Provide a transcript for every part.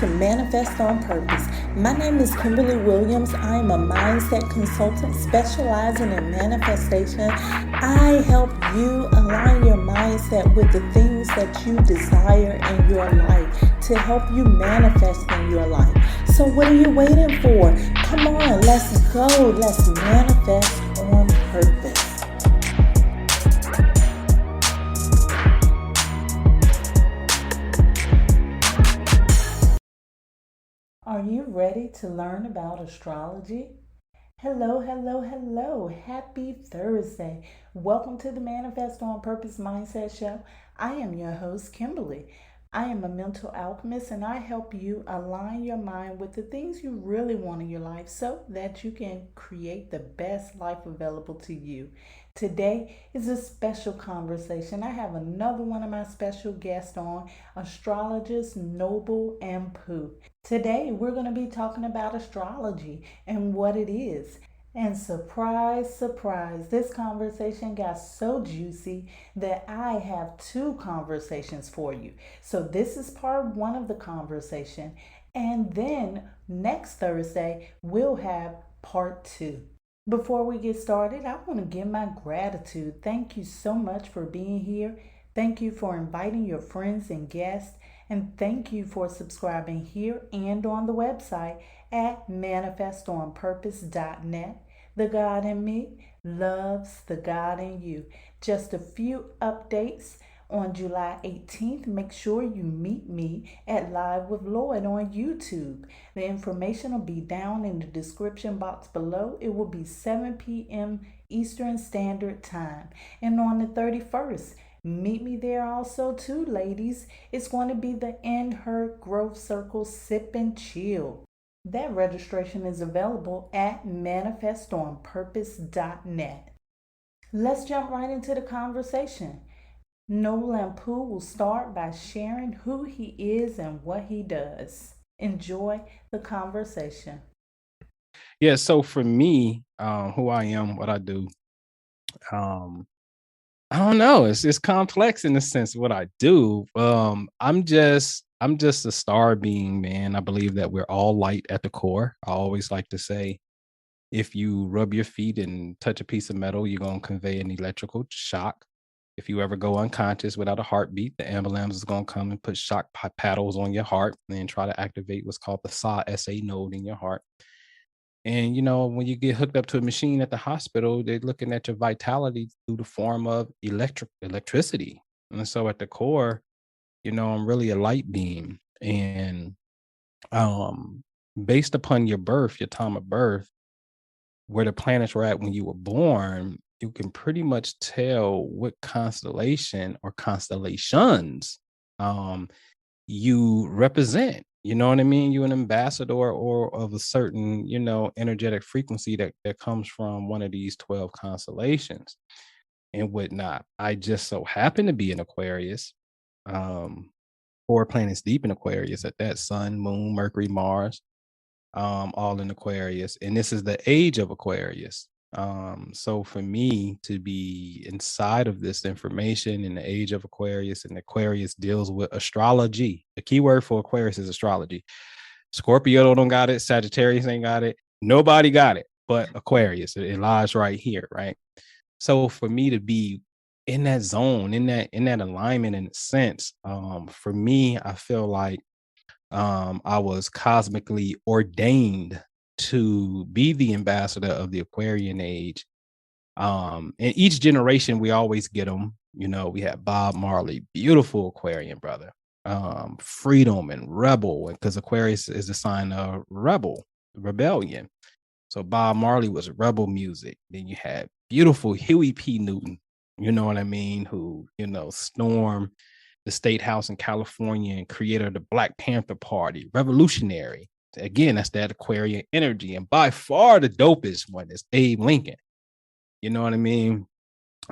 to Manifest on Purpose. My name is Kimberly Williams. I am a mindset consultant specializing in manifestation. I help you align your mindset with the things that you desire in your life to help you manifest in your life. So what are you waiting for? Come on, let's go. Let's manifest on purpose. Are you ready to learn about astrology? Hello, hello, hello. Happy Thursday. Welcome to the Manifest on Purpose Mindset Show. I am your host, Kimberly. I am a mental alchemist and I help you align your mind with the things you really want in your life so that you can create the best life available to you. Today is a special conversation. I have another one of my special guests on, Astrologist Nobleanpu. Today we're going to be talking about astrology and what it is. And surprise, surprise, this conversation got so juicy that I have two conversations for you. So this is part one of the conversation. And then next Thursday, we'll have part two. Before we get started, I want to give my gratitude. Thank you so much for being here. Thank you for inviting your friends and guests. And thank you for subscribing here and on the website at manifestonpurpose.net. The God in me loves the God in you. Just a few updates. On July 18th, make sure you meet me at Live with Lloyd on YouTube. The information will be down in the description box below. It will be 7 p.m. Eastern Standard Time. And on the 31st, meet me there also too, ladies. It's going to be the In Her Growth Circle Sip and Chill. That registration is available at manifestonpurpose.net. Let's jump right into the conversation. Nobleanpu will start by sharing who he is and what he does. Enjoy the conversation. Yeah, so for me, who I am, what I do, I don't know. It's complex in the sense of what I do. I'm just a star being, man. I believe that we're all light at the core. I always like to say, if you rub your feet and touch a piece of metal, you're gonna convey an electrical shock. If you ever go unconscious without a heartbeat, the ambulance is gonna come and put shock paddles on your heart and try to activate what's called the SA node in your heart. And when you get hooked up to a machine at the hospital, they're looking at your vitality through the form of electricity. And so at the core, I'm really a light beam. And um based upon your birth, your time of birth, where the planets were at when you were born, you can pretty much tell what constellation or constellations um you represent. You know what I mean? You're an ambassador or of a certain, energetic frequency that comes from one of these 12 constellations and whatnot. I just so happen to be in Aquarius, um, 4 planets deep in Aquarius at that: Sun, Moon, Mercury, Mars, all in Aquarius. And this is the age of Aquarius. So for me to be inside of this information in the age of Aquarius, and Aquarius deals with astrology. The key word for Aquarius is astrology. Scorpio don't got it, Sagittarius ain't got it, nobody got it but Aquarius. It lies right here, right? So for me to be in that zone, in that alignment, in a sense, for me, I feel like I was cosmically ordained to be the ambassador of the Aquarian age. And each generation, we always get them. We have Bob Marley, beautiful Aquarian brother, freedom and rebel, because Aquarius is a sign of rebellion. So Bob Marley was rebel music. Then you had beautiful Huey P. Newton, you know what I mean, who, stormed the State House in California and creator of the Black Panther Party, revolutionary. Again, that's that Aquarian energy. And by far the dopest one is Abe Lincoln. You know what I mean?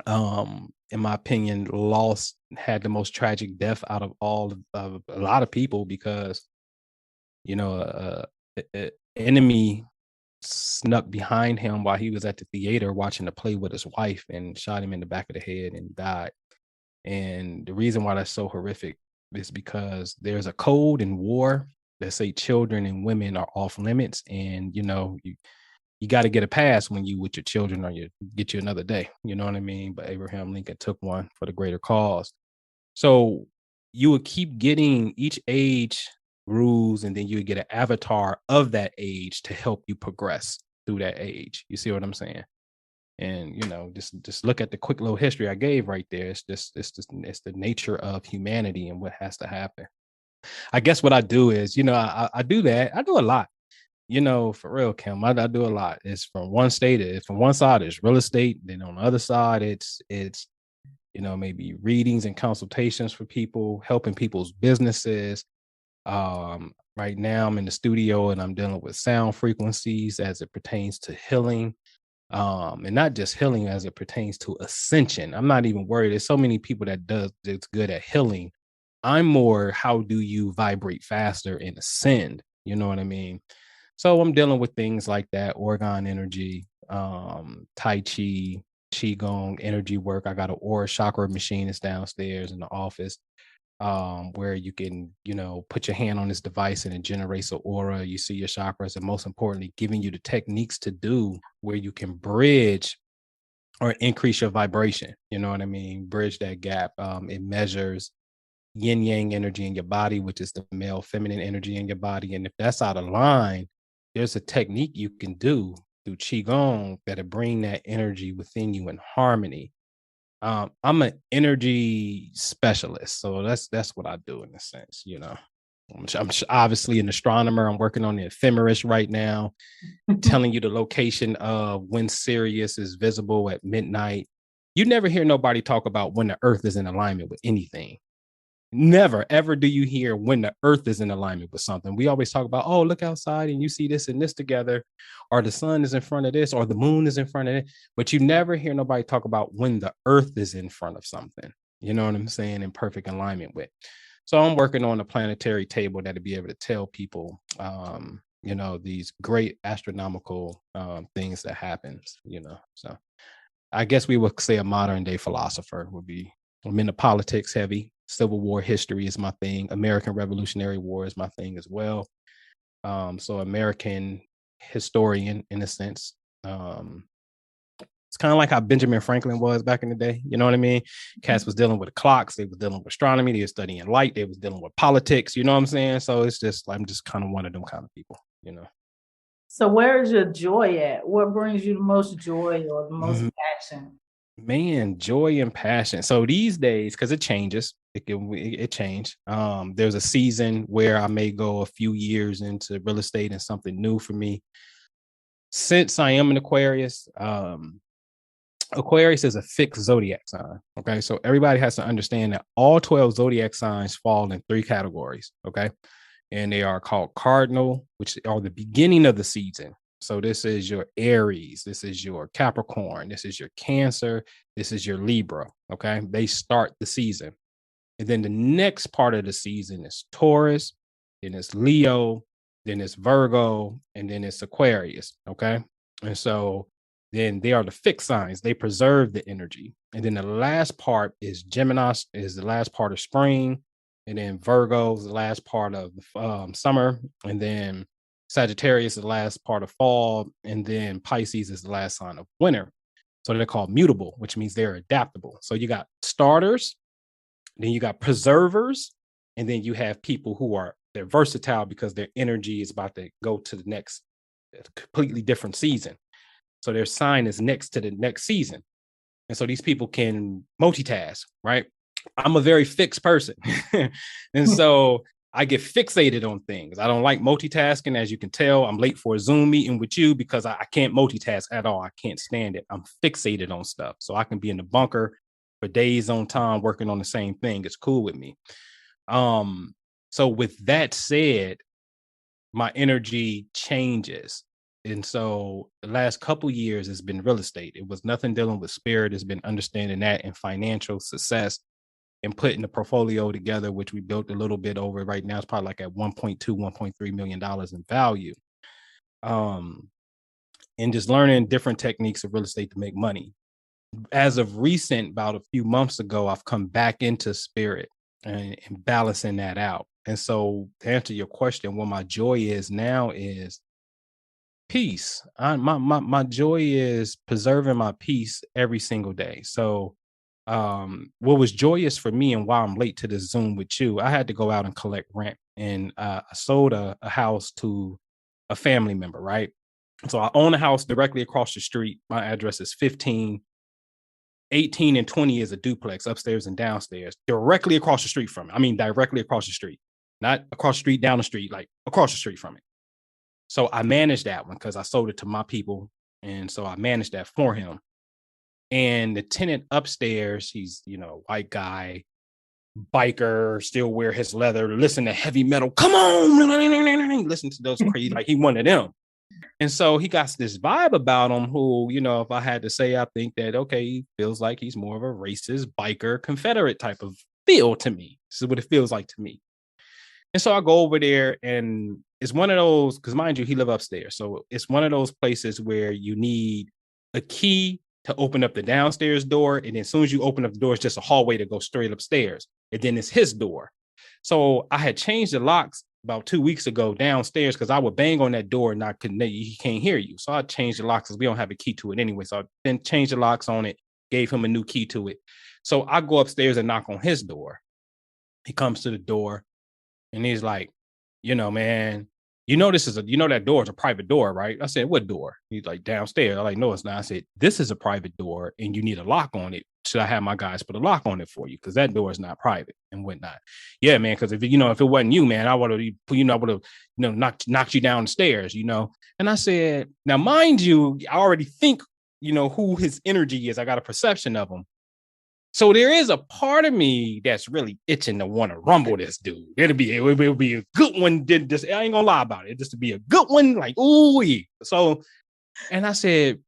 In my opinion, had the most tragic death out of of a lot of people because, enemy snuck behind him while he was at the theater watching a play with his wife and shot him in the back of the head and died. And the reason why that's so horrific is because there's a code in war that say children and women are off limits, and you got to get a pass when you with your children, or you get you another day. You know what I mean? But Abraham Lincoln took one for the greater cause. So you would keep getting each age rules, and then you would get an avatar of that age to help you progress through that age. You see what I'm saying? And just look at the quick little history I gave right there. It's the nature of humanity and what has to happen. I guess what I do is, I do that. I do a lot. For real, Kim, I do a lot. It's from one side, it's real estate. Then on the other side, it's maybe readings and consultations for people, helping people's businesses. Right now I'm in the studio and I'm dealing with sound frequencies as it pertains to healing. And not just healing as it pertains to ascension. I'm not even worried. There's so many people that's good at healing. I'm more, how do you vibrate faster and ascend? You know what I mean? So I'm dealing with things like that, orgone energy, Tai Chi, Qigong, energy work. I got an aura chakra machine that's downstairs in the office, where you can, put your hand on this device and it generates an aura. You see your chakras, and most importantly, giving you the techniques to do where you can bridge or increase your vibration. You know what I mean? Bridge that gap. It measures yin yang energy in your body, which is the male feminine energy in your body. And if that's out of line, there's a technique you can do through Qigong that'll bring that energy within you in harmony. I'm an energy specialist, so that's what I do in a sense. I'm obviously an astronomer. I'm working on the ephemeris right now, telling you the location of when Sirius is visible at midnight. You never hear nobody talk about when the Earth is in alignment with anything. Never, ever do you hear when the Earth is in alignment with something. We always talk about, oh, look outside and you see this and this together, or the sun is in front of this, or the moon is in front of it. But you never hear nobody talk about when the Earth is in front of something. You know what I'm saying? In perfect alignment with. So I'm working on a planetary table that'll be able to tell people, these great astronomical things that happens. So I guess we would say a modern day philosopher would be. I'm into politics heavy. Civil War history is my thing. American Revolutionary War is my thing as well. So American historian in a sense. It's kind of like how Benjamin Franklin was back in the day. You know what I mean? Cats was dealing with clocks. They was dealing with astronomy. They were studying light. They was dealing with politics. You know what I'm saying? So I'm just kind of one of them kind of people, So where is your joy at? What brings you the most joy or the most passion? Man, joy and passion. So these days, because it changes, it changed. There's a season where I may go a few years into real estate and something new for me. Since I am an Aquarius, Aquarius is a fixed zodiac sign. Okay, so everybody has to understand that all 12 zodiac signs fall in 3 categories. Okay, and they are called cardinal, which are the beginning of the season. So this is your Aries, this is your Capricorn, this is your Cancer, this is your Libra. Okay, they start the season. And then the next part of the season is Taurus, then it's Leo, then it's Virgo, and then it's Aquarius. Okay, and so then they are the fixed signs. They preserve the energy. And then the last part is Gemini, is the last part of spring. And then Virgo is the last part of summer. And then Sagittarius is the last part of fall. And then Pisces is the last sign of winter. So they're called mutable, which means they're adaptable. So you got starters, then you got preservers, and then you have people who they're versatile because their energy is about to go to the next completely different season. So their sign is next to the next season. And so these people can multitask, right? I'm a very fixed person. And so I get fixated on things. I don't like multitasking. As you can tell, I'm late for a Zoom meeting with you because I can't multitask at all. I can't stand it. I'm fixated on stuff. So I can be in the bunker for days on time working on the same thing. It's cool with me. So with that said, my energy changes. And so the last couple years has been real estate. It was nothing dealing with spirit. It's been understanding that and financial success and putting the portfolio together, which we built a little bit over. Right now, it's probably like at 1.2, $1.3 million in value. And just learning different techniques of real estate to make money. As of recent, about a few months ago, I've come back into spirit and balancing that out. And so to answer your question, what my joy is now is peace. My joy is preserving my peace every single day. So what was joyous for me and why I'm late to this Zoom with you, I had to go out and collect rent, and I sold a house to a family member, right? So I own a house directly across the street. My address is 15, 18, and 20 is a duplex upstairs and downstairs, directly across the street from it. I mean, directly across the street, not across the street, down the street, like across the street from it. So I managed that one because I sold it to my people. And so I managed that for him. And the tenant upstairs, he's, white guy, biker, still wear his leather, listen to heavy metal. Come on, listen to those crazy, like he one of them. And so he got this vibe about him who, if I had to say, I think that, okay, he feels like he's more of a racist, biker, Confederate type of feel to me. This is what it feels like to me. And so I go over there, and it's one of those, because mind you, he live upstairs. So it's one of those places where you need a key to open up the downstairs door. And then as soon as you open up the door, it's just a hallway to go straight upstairs. And then it's his door. So I had changed the locks about 2 weeks ago downstairs because I would bang on that door and he can't hear you. So I changed the locks because we don't have a key to it anyway. So I then changed the locks on it, gave him a new key to it. So I go upstairs and knock on his door. He comes to the door and he's like, man, that door is a private door, right? I said, what door? He's like, downstairs. I'm like, no, it's not. I said, this is a private door and you need a lock on it. Should I have my guys put a lock on it for you? Because that door is not private and whatnot. Yeah, man. Because if it wasn't you, man, I would have, knocked you down the stairs, And I said, now, mind you, I already think, who his energy is. I got a perception of him. So there is a part of me that's really itching to want to rumble this dude. It'll be a good one. I ain't gonna lie about it. Just to be a good one, like ooh. So, and I said,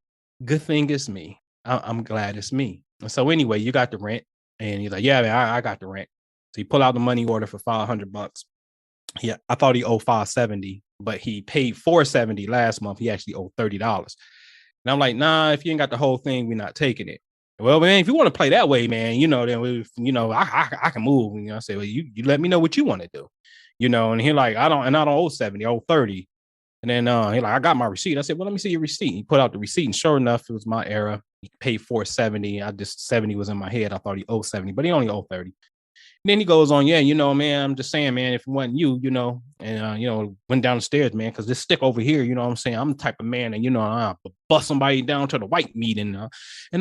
good thing it's me. I'm glad it's me. So anyway, you got the rent, and he's like, yeah, man, I got the rent. So he pull out the money order for $500. Yeah, I thought he owed $570, but he paid $470 last month. He actually owed $30. And I'm like, nah, if you ain't got the whole thing, we're not taking it. Well, man, if you want to play that way, man, then I can move. I say, well, you let me know what you want to do, And he like, I don't owe 70, I owe 30. And then he like, I got my receipt. I said, well, let me see your receipt. He put out the receipt, and sure enough, it was my error. He paid $470. 70 was in my head. I thought he owed 70, but he only owed 30. And then he goes on, yeah, man, I'm just saying, man, if it wasn't you, and went down the stairs, man, because this stick over here, what I'm saying, I'm the type of man that, I'll bust somebody down to the white meat. And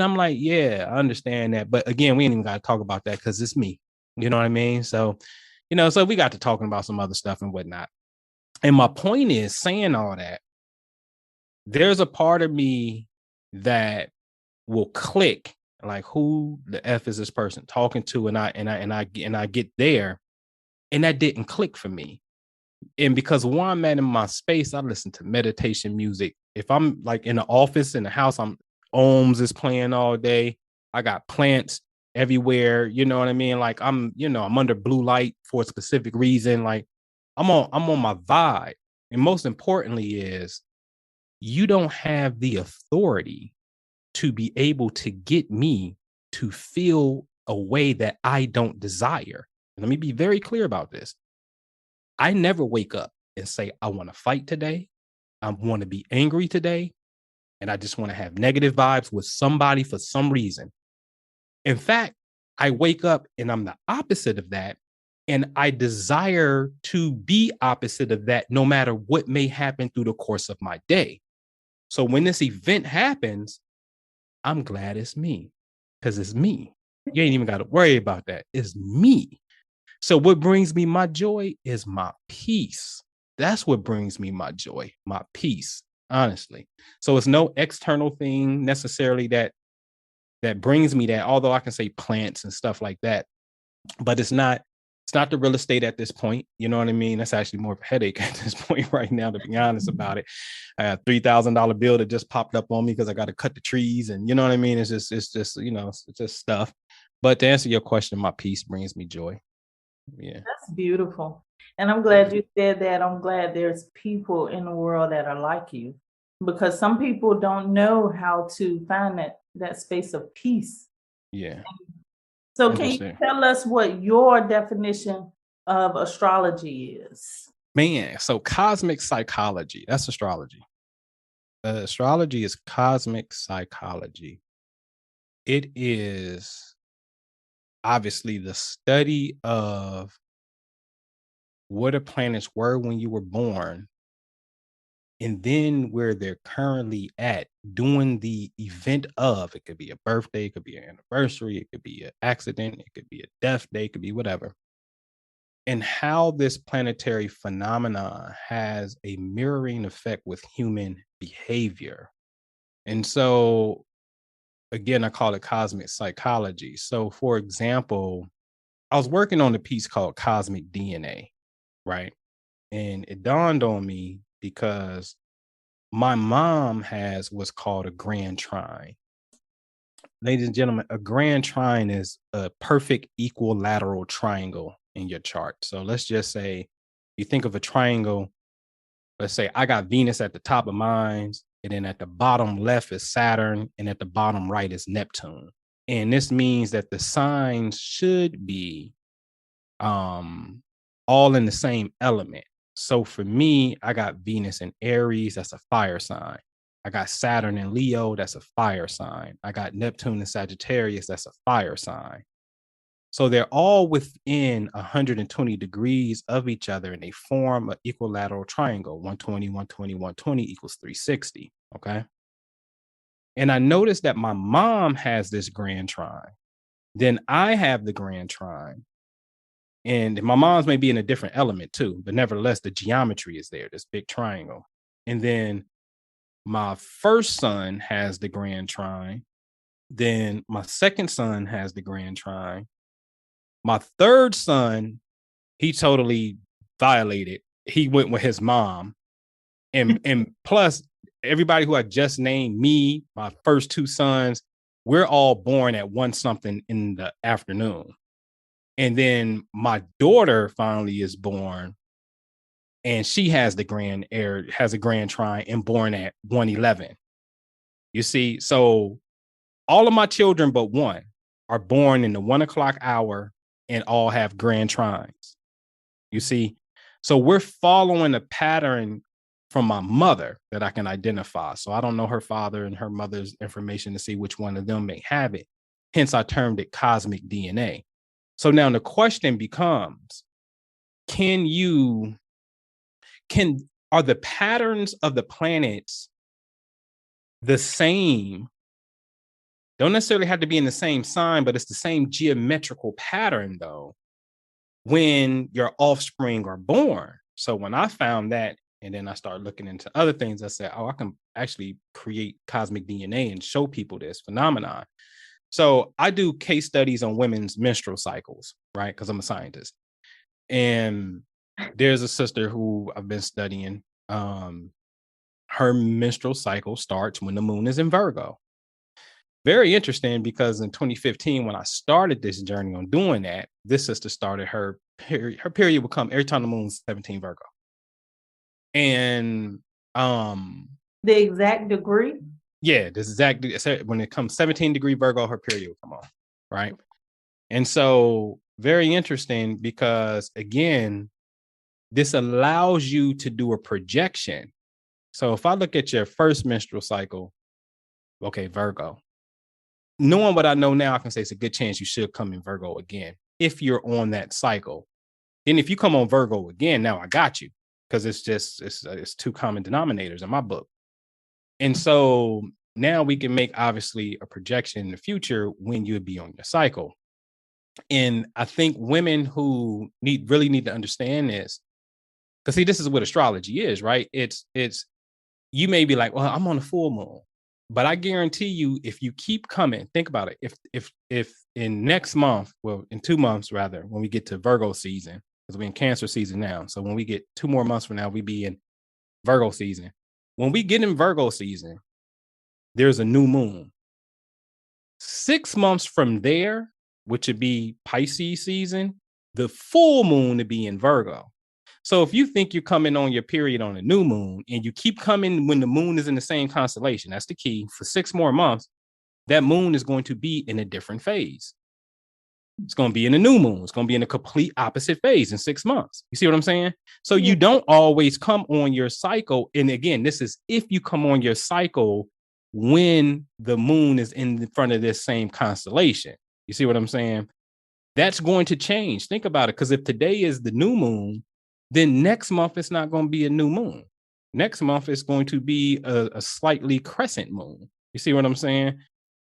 I'm like, yeah, I understand that. But again, we ain't even got to talk about that because it's me. You know what I mean? So, so we got to talking about some other stuff and whatnot. And my point is, saying all that, there's a part of me that will click, like, who the F is this person talking to? And I get there, and that didn't click for me. And because while I'm at in my space, I listen to meditation music. If I'm like in the office, in the house, ohms is playing all day. I got plants everywhere. You know what I mean? Like I'm under blue light for a specific reason. Like I'm on my vibe. And most importantly is, you don't have the authority to be able to get me to feel a way that I don't desire. And let me be very clear about this. I never wake up and say, I want to fight today. I want to be angry today. And I just want to have negative vibes with somebody for some reason. In fact, I wake up and I'm the opposite of that. And I desire to be opposite of that no matter what may happen through the course of my day. So when this event happens, I'm glad it's me, because it's me. You ain't even got to worry about that. It's me. So what brings me my joy is my peace. That's what brings me my joy, my peace, honestly. So it's no external thing necessarily that brings me that, although I can say plants and stuff like that, but it's not the real estate at this point. You know what I mean? That's actually more of a headache at this point right now, to be honest about it. I had a $3,000 bill that just popped up on me because I got to cut the trees, and you know what I mean? It's just it's just stuff. But to answer your question, my peace brings me joy. Yeah. That's beautiful. And I'm glad you said that. I'm glad there's people in the world that are like you, because some people don't know how to find that space of peace. Yeah. So can you tell us what your definition of astrology is? Man, so cosmic psychology, that's astrology. Astrology is cosmic psychology. It is obviously the study of where the planets were when you were born, and then where they're currently at doing the event of. It could be a birthday, it could be an anniversary, it could be an accident, it could be a death day, it could be whatever. And how this planetary phenomena has a mirroring effect with human behavior. And so, again, I call it cosmic psychology. So, for example, I was working on a piece called Cosmic DNA, right? And it dawned on me because my mom has what's called a grand trine. Ladies and gentlemen, a grand trine is a perfect equilateral triangle in your chart. So let's just say you think of a triangle. Let's say I got Venus at the top of mine, and then at the bottom left is Saturn, and at the bottom right is Neptune. And this means that the signs should be all in the same element. So for me, I got Venus in Aries, that's a fire sign. I got Saturn in Leo, that's a fire sign. I got Neptune in Sagittarius, that's a fire sign. So they're all within 120 degrees of each other, and they form an equilateral triangle. 120, 120, 120 equals 360. Okay. And I noticed that my mom has this grand trine. Then I have the grand trine. And my mom's may be in a different element too, but nevertheless, the geometry is there, this big triangle. And then my first son has the grand trine. Then my second son has the grand trine. My third son, he totally violated. He went with his mom. And plus, everybody who I just named, me, my first two sons, we're all born at 1 something in the afternoon. And then my daughter finally is born, and she has the has a grand trine and born at 1:11. You see, so all of my children but one are born in the 1 o'clock hour and all have grand trines. You see, so we're following a pattern from my mother that I can identify. So I don't know her father and her mother's information to see which one of them may have it. Hence, I termed it cosmic DNA. So now the question becomes, are the patterns of the planets the same? Don't necessarily have to be in the same sign, but it's the same geometrical pattern though, when your offspring are born. So when I found that, and then I started looking into other things, I said, oh, I can actually create cosmic DNA and show people this phenomenon. So I do case studies on women's menstrual cycles, right? Because I'm a scientist. And there's a sister who I've been studying. Her menstrual cycle starts when the moon is in Virgo. Very interesting, because in 2015, when I started this journey on doing that, this sister started her period. Her period would come every time the moon's 17 Virgo. And the exact degree? Yeah, this exactly. When it comes 17-degree Virgo, her period will come on, right? And so very interesting, because again, this allows you to do a projection. So if I look at your first menstrual cycle, okay, Virgo, knowing what I know now, I can say it's a good chance you should come in Virgo again if you're on that cycle. Then if you come on Virgo again, now I got you, because it's two common denominators in my book. And so now we can make obviously a projection in the future when you would be on your cycle. And I think women who really need to understand this, because see, this is what astrology is, right? It's you may be like, well, I'm on a full moon, but I guarantee you, if you keep coming, think about it. If in next month, well, in 2 months rather, when we get to Virgo season, because we're in Cancer season now. So when we get 2 more months from now, we be in Virgo season. When we get in Virgo season, there's a new moon. 6 months from there, which would be Pisces season, the full moon to be in Virgo. So if you think you're coming on your period on a new moon, and you keep coming when the moon is in the same constellation, that's the key, for 6 more months, that moon is going to be in a different phase. It's going to be in a new moon. It's going to be in a complete opposite phase in 6 months. You see what I'm saying? So Yeah. you don't always come on your cycle. And again, this is if you come on your cycle when the moon is in front of this same constellation. You see what I'm saying? That's going to change. Think about it. Because if today is the new moon, then next month it's not going to be a new moon. Next month it's going to be a slightly crescent moon. You see what I'm saying?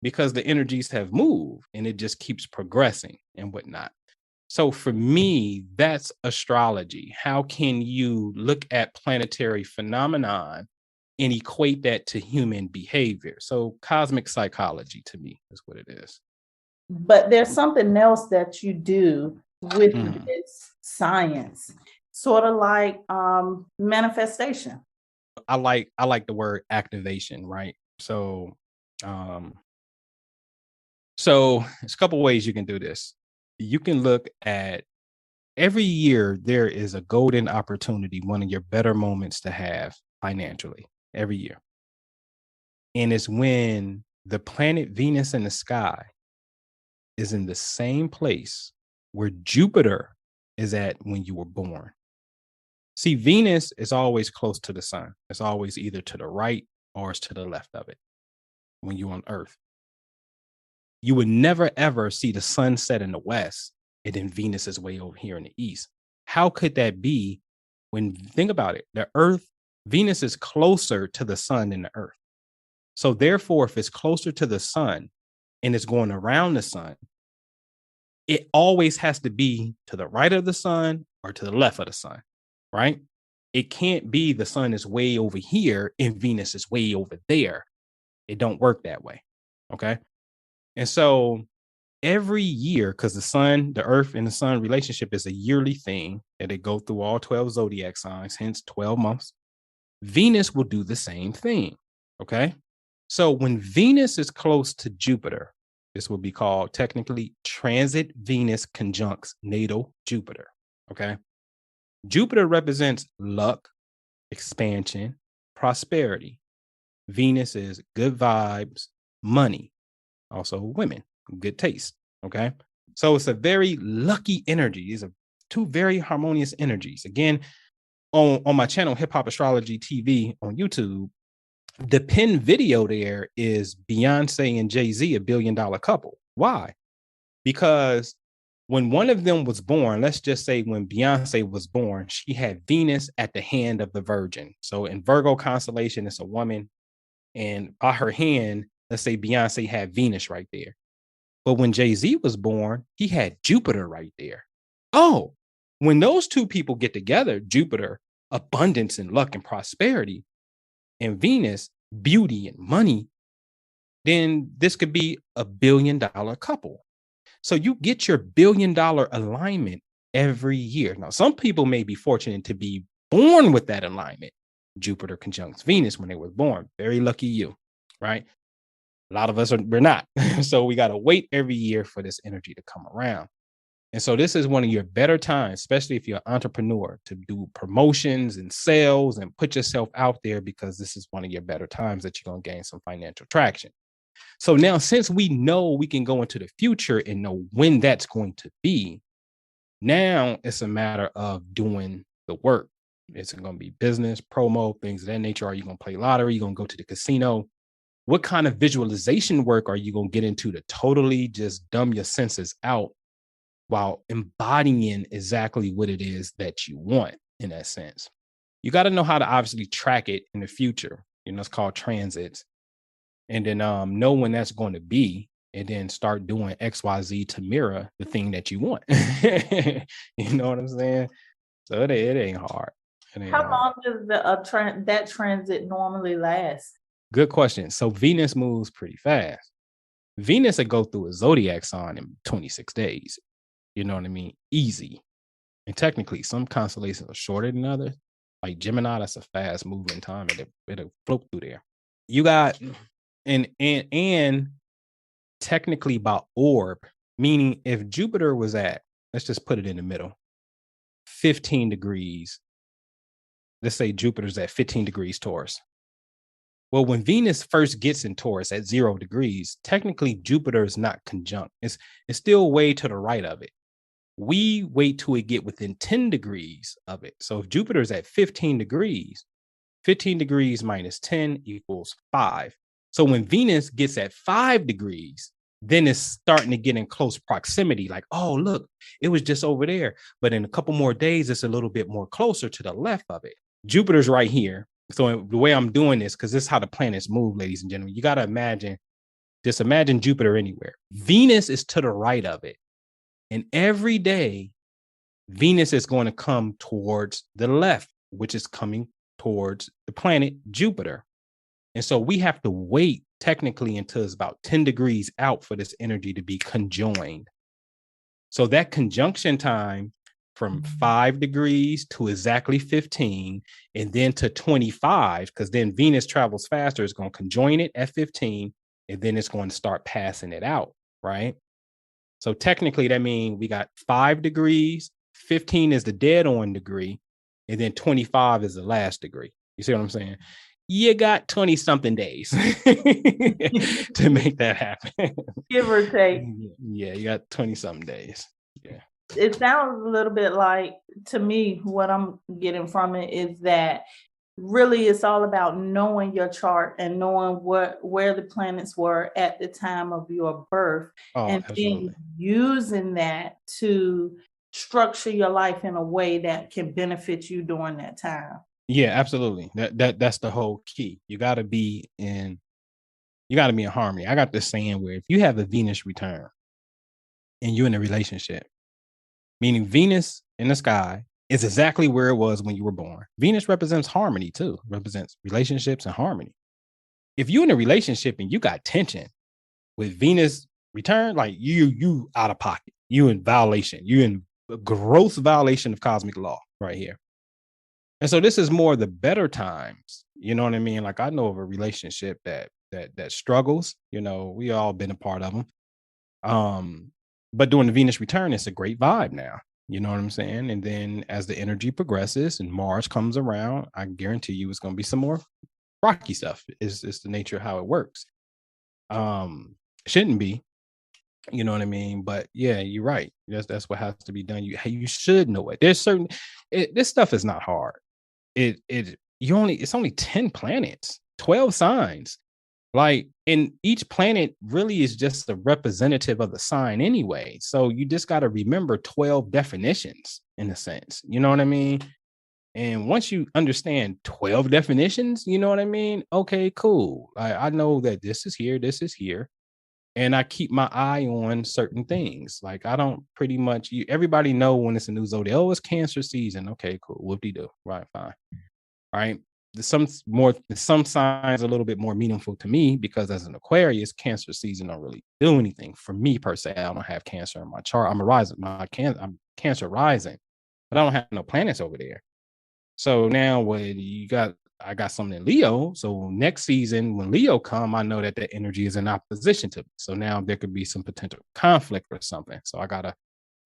Because the energies have moved and it just keeps progressing and whatnot. So for me, that's astrology. How can you look at planetary phenomenon and equate that to human behavior? So cosmic psychology to me is what it is. But there's something else that you do with this science, sort of like manifestation. I like the word activation, right? So there's a couple ways you can do this. You can look at every year there is a golden opportunity, one of your better moments to have financially every year. And it's when the planet Venus in the sky is in the same place where Jupiter is at when you were born. See, Venus is always close to the sun. It's always either to the right or it's to the left of it when you're on Earth. You would never, ever see the sun set in the west and then Venus is way over here in the east. How could that be when, think about it, the Earth, Venus is closer to the sun than the Earth. So therefore, if it's closer to the sun and it's going around the sun, it always has to be to the right of the sun or to the left of the sun, right? It can't be the sun is way over here and Venus is way over there. It don't work that way, okay? And so every year, because the sun, the earth and the sun relationship is a yearly thing that they go through all 12 zodiac signs, hence 12 months. Venus will do the same thing, okay? So when Venus is close to Jupiter, this will be called technically transit Venus conjuncts natal Jupiter, okay? Jupiter represents luck, expansion, prosperity. Venus is good vibes, money, also women, good taste, okay? So it's a very lucky energy. These are two very harmonious energies. Again, on my channel, Hip Hop Astrology TV on YouTube, the pinned video there is Beyonce and Jay-Z, a $1 billion couple. Why? Because when one of them was born, let's just say when Beyonce was born, she had Venus at the hand of the Virgin. So in Virgo constellation, it's a woman. And by her hand, let's say Beyonce had Venus right there. But when Jay-Z was born, he had Jupiter right there. Oh, when those two people get together, Jupiter, abundance and luck and prosperity, and Venus, beauty and money, then this could be a $1 billion couple. So you get your $1 billion alignment every year. Now, some people may be fortunate to be born with that alignment. Jupiter conjuncts Venus when they were born. Very lucky you, right? A lot of us we're not. So we got to wait every year for this energy to come around. And so this is one of your better times, especially if you're an entrepreneur, to do promotions and sales and put yourself out there, because this is one of your better times that you're going to gain some financial traction. So now, since we know we can go into the future and know when that's going to be, now it's a matter of doing the work. It's going to be business, promo, things of that nature. Are you going to play lottery? Are you going to go to the casino? What kind of visualization work are you going to get into to totally just dumb your senses out while embodying exactly what it is that you want in that sense? You got to know how to obviously track it in the future. You know, it's called transits. And then know when that's going to be, and then start doing XYZ to mirror the thing that you want. You know what I'm saying? So it ain't hard. How long does that transit normally last? Good question. So Venus moves pretty fast. Venus will go through a zodiac sign in 26 days. You know what I mean? Easy. And technically, some constellations are shorter than others. Like Gemini, that's a fast moving time. It'll float through there. You got and technically by orb, meaning if Jupiter was at, let's just put it in the middle, 15 degrees. Let's say Jupiter's at 15 degrees Taurus. Well, when Venus first gets in Taurus at 0 degrees, technically Jupiter is not conjunct. It's still way to the right of it. We wait till it get within 10 degrees of it. So if Jupiter is at 15 degrees, 15 degrees minus 10 equals 5. So when Venus gets at 5 degrees, then it's starting to get in close proximity. Like, oh, look, it was just over there. But in a couple more days, it's a little bit more closer to the left of it. Jupiter's right here. So the way I'm doing this, because this is how the planets move, ladies and gentlemen, you got to imagine Jupiter anywhere. Venus is to the right of it. And every day, Venus is going to come towards the left, which is coming towards the planet Jupiter. And so we have to wait technically until it's about 10 degrees out for this energy to be conjoined. So that conjunction time from 5 degrees to exactly 15 and then to 25, because then Venus travels faster, it's going to conjoin it at 15 and then it's going to start passing it out, right? So technically that means we got 5 degrees, 15 is the dead on degree, and then 25 is the last degree. You see what I'm saying? You got 20 something days to make that happen. Give or take. Yeah, you got 20 something days. Yeah. It sounds a little bit like, to me, what I'm getting from it is that really it's all about knowing your chart and knowing where the planets were at the time of your birth, Oh, and then absolutely. using that to structure your life in a way that can benefit you during that time. Yeah, absolutely. That's the whole key. You gotta be in harmony. I got this saying where if you have a Venus return and you're in a relationship, meaning Venus in the sky is exactly where it was when you were born. Venus represents harmony too, represents relationships and harmony. If you're in a relationship and you got tension with Venus return, like you out of pocket, you in violation, you in gross violation of cosmic law right here. And so this is more the better times. You know what I mean? Like I know of a relationship that struggles. You know, we all been a part of them. But during the Venus return, it's a great vibe now. You know what I'm saying? And then as the energy progresses and Mars comes around, I guarantee you it's going to be some more rocky stuff. Is the nature of how it works. Shouldn't be, you know what I mean? But yeah, you're right. That's what has to be done. You should know it. There's certain this stuff is not hard. It's only 10 planets, 12 signs. Like, and each planet really is just a representative of the sign anyway. So you just got to remember 12 definitions in a sense. You know what I mean? And once you understand 12 definitions, you know what I mean? Okay, cool. I know that this is here. And I keep my eye on certain things. Like I don't pretty much everybody know when it's a new zodiac. Oh, it's Cancer season. Okay, cool. Whoop-de-doo. Right, fine. Right. Some signs a little bit more meaningful to me because as an Aquarius, Cancer season don't really do anything for me per se. I don't have Cancer in my chart. I'm Cancer rising, but I don't have no planets over there. So now I got something in Leo. So next season, when Leo come, I know that the energy is in opposition to me. So now there could be some potential conflict or something. So I gotta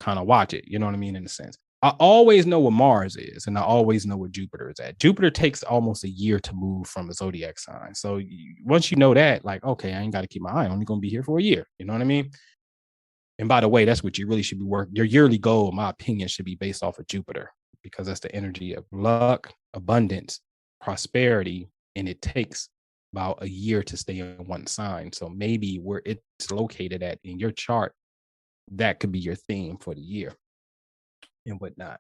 kind of watch it. You know what I mean? In a sense, I always know what Mars is, and I always know where Jupiter is at. Jupiter takes almost a year to move from a zodiac sign. So once you know that, like, okay, I ain't got to keep my eye. I'm only gonna be here for a year. You know what I mean? And by the way, that's what you really should be working. Your yearly goal, in my opinion, should be based off of Jupiter because that's the energy of luck, abundance, prosperity, and it takes about a year to stay in one sign. So maybe where it's located at in your chart, that could be your theme for the year and whatnot.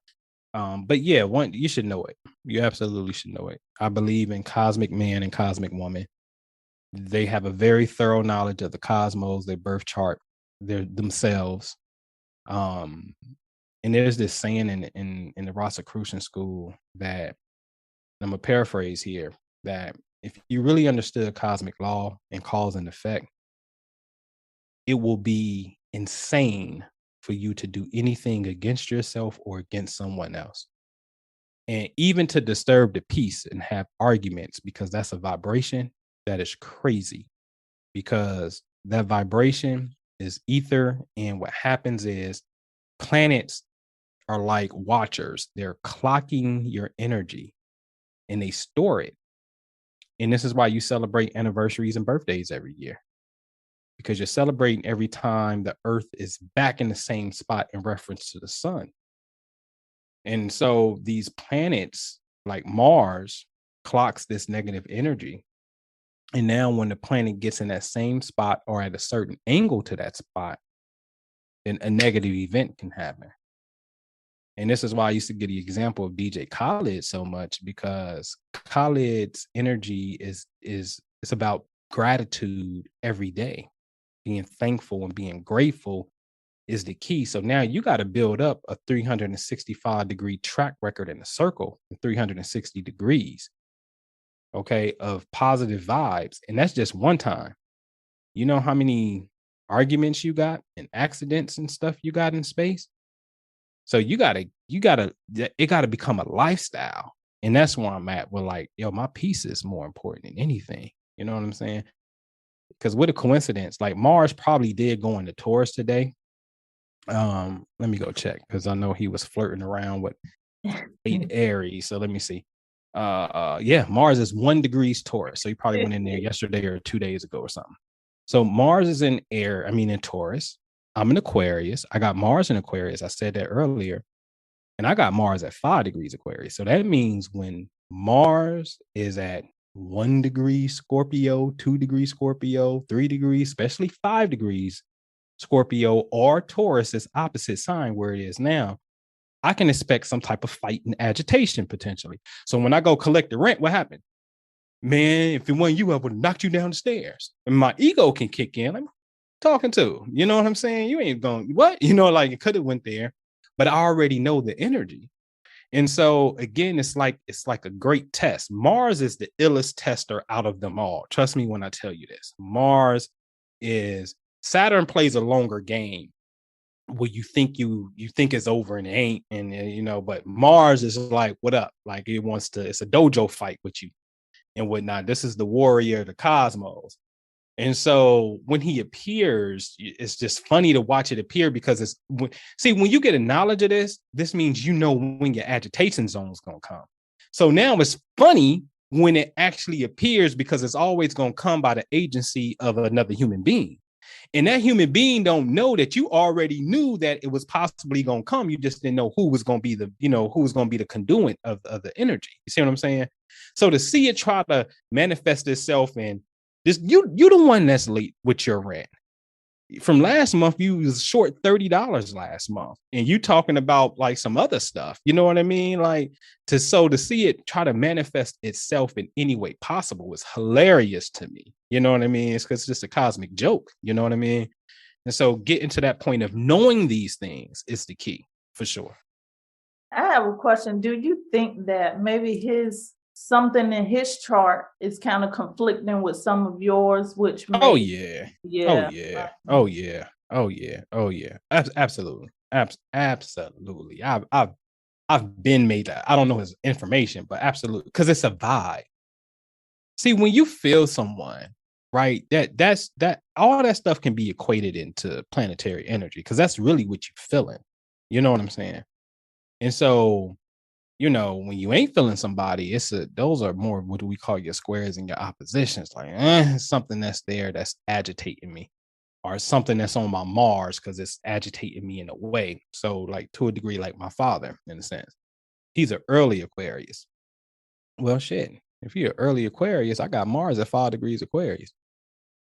But yeah, you should know it. You absolutely should know it. I believe in cosmic man and cosmic woman. They have a very thorough knowledge of the cosmos, their birth chart, their themselves. Um, and there's this saying in the Rosicrucian school that I'm gonna paraphrase here that if you really understood cosmic law and cause and effect, it will be insane for you to do anything against yourself or against someone else. And even to disturb the peace and have arguments because that's a vibration that is crazy because that vibration is ether. And what happens is planets are like watchers, they're clocking your energy and they store it. And this is why you celebrate anniversaries and birthdays every year, because you're celebrating every time the earth is back in the same spot in reference to the sun. And so these planets like Mars clocks this negative energy. And now when the planet gets in that same spot or at a certain angle to that spot, then a negative event can happen. And this is why I used to get the example of DJ Khaled so much, because Khaled's energy is it's about gratitude every day. Being thankful and being grateful is the key. So now you got to build up a 365-degree track record in a circle, 360 degrees, okay, of positive vibes. And that's just one time. You know how many arguments you got and accidents and stuff you got in space? So it gotta become a lifestyle. And that's where I'm at. Where like, yo, my peace is more important than anything. You know what I'm saying? Because what a coincidence. Like Mars probably did go into Taurus today. Let me go check because I know he was flirting around with 8 Aries. So let me see. Yeah, Mars is 1 degrees Taurus. So he probably went in there yesterday or 2 days ago or something. So Mars is in in Taurus. I'm in Aquarius. I got Mars in Aquarius. I said that earlier. And I got Mars at 5 degrees Aquarius. So that means when Mars is at 1 degree Scorpio, 2 degrees Scorpio, 3 degrees, especially 5 degrees Scorpio or Taurus is opposite sign where it is now, I can expect some type of fight and agitation potentially. So when I go collect the rent, what happened? Man, if it wasn't you, I would have knocked you down the stairs. And my ego can kick in. Like, talking to, you know what I'm saying? You ain't going, what? You know, like it could have went there, but I already know the energy. And so again, it's like a great test. Mars is the illest tester out of them all. Trust me when I tell you this. Mars is Saturn plays a longer game where you think it's over and it ain't, and you know, but Mars is like, what up? Like it's a dojo fight with you and whatnot. This is the warrior of the cosmos. And so when he appears, it's just funny to watch it appear because when you get a knowledge of this means you know when your agitation zone is going to come. So now it's funny when it actually appears because it's always going to come by the agency of another human being. And that human being don't know that you already knew that it was possibly going to come. You just didn't know who was going to be the conduit of the energy. You see what I'm saying? So to see it try to manifest itself in this, you the one that's late with your rent. From last month, you was short $30 last month, and you talking about like some other stuff. You know what I mean? Like to see it try to manifest itself in any way possible is hilarious to me. You know what I mean? It's because it's just a cosmic joke. You know what I mean? And so getting to that point of knowing these things is the key for sure. I have a question. Do you think that maybe something in his chart is kind of conflicting with some of yours, which Oh yeah. yeah. Absolutely. Absolutely. I've been made that. I don't know his information, but absolutely, because it's a vibe. See, when you feel someone, right, that's all that stuff can be equated into planetary energy, because that's really what you're feeling. You know what I'm saying? And so, you know, when you ain't feeling somebody, those are more what do we call your squares and your oppositions. Like, something that's there that's agitating me, or something that's on my Mars because it's agitating me in a way. So, like to a degree, like my father, in a sense, he's an early Aquarius. Well, shit. If you're an early Aquarius, I got Mars at 5 degrees Aquarius.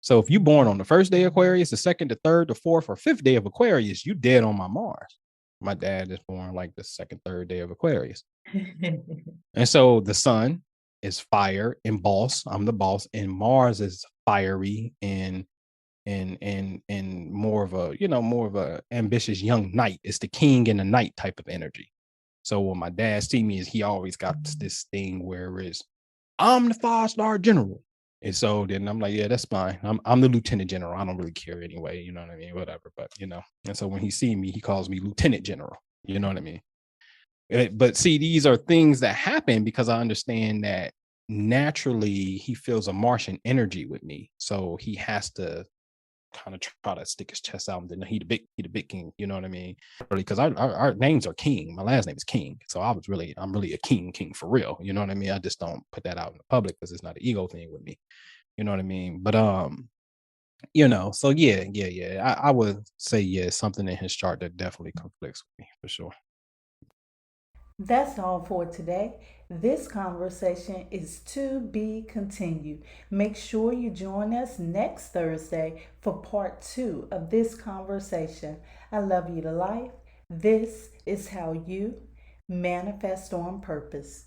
So if you're born on the first day of Aquarius, the second, the third, the fourth, or fifth day of Aquarius, you dead on my Mars. My dad is born like the second, third day of Aquarius. And so the sun is fire and boss. I'm the boss. And Mars is fiery and more of a ambitious young knight. It's the king and the knight type of energy. So when my dad see me, he always got this thing where it's, I'm the 5-star general. And so then I'm like, yeah, that's fine. I'm the lieutenant general. I don't really care anyway. You know what I mean? Whatever. But, you know, and so when he see me, he calls me lieutenant general. You know what I mean? But see, these are things that happen because I understand that naturally he feels a Martian energy with me. So he has to kind of try to stick his chest out, and then he the big king, you know what I mean? Really, because our names are King. My last name is King, so I'm really a king for real. You know what I mean? I just don't put that out in the public because it's not an ego thing with me. You know what I mean? But so yeah. I would say something in his chart that definitely conflicts with me for sure. That's all for today. This conversation is to be continued. Make sure you join us next Thursday for part 2 of this conversation. I love you to life. This is how you manifest on purpose.